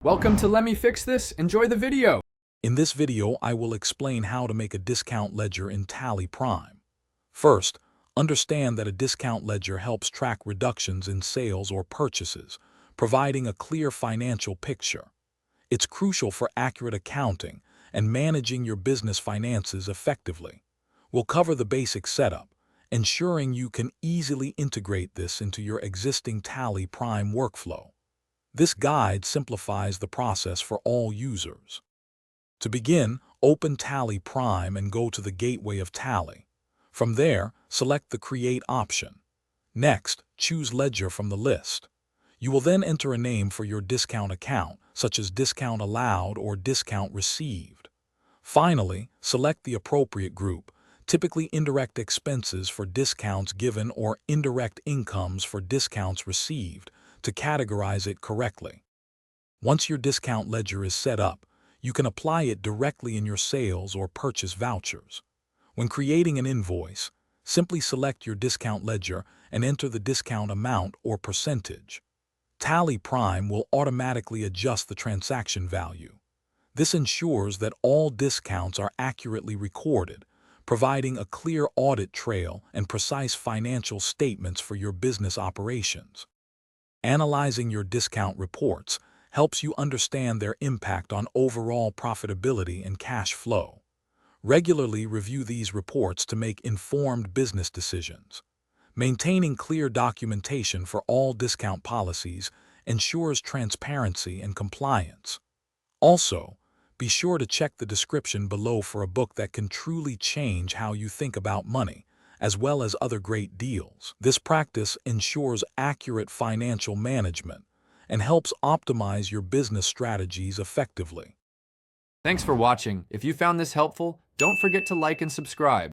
Welcome to Let Me Fix This. Enjoy the video. In this video, I will explain how to make a discount ledger in Tally Prime. First, understand that a discount ledger helps track reductions in sales or purchases, providing a clear financial picture. It's crucial for accurate accounting and managing your business finances effectively. We'll cover the basic setup, ensuring you can easily integrate this into your existing Tally Prime workflow. This guide simplifies the process for all users. To begin, open Tally Prime and go to the gateway of Tally. From there, select the Create option. Next, choose Ledger from the list. You will then enter a name for your discount account, such as Discount Allowed or Discount Received. Finally, select the appropriate group, typically indirect expenses for discounts given or indirect incomes for discounts received, to categorize it correctly. Once your discount ledger is set up, you can apply it directly in your sales or purchase vouchers. When creating an invoice, simply select your discount ledger and enter the discount amount or percentage. Tally Prime will automatically adjust the transaction value. This ensures that all discounts are accurately recorded, providing a clear audit trail and precise financial statements for your business operations. Analyzing your discount reports helps you understand their impact on overall profitability and cash flow. Regularly review these reports to make informed business decisions. Maintaining clear documentation for all discount policies ensures transparency and compliance. Also, be sure to check the description below for a book that can truly change how you think about money, as well as other great deals. This practice ensures accurate financial management and helps optimize your business strategies effectively. Thanks for watching. If you found this helpful, don't forget to like and subscribe.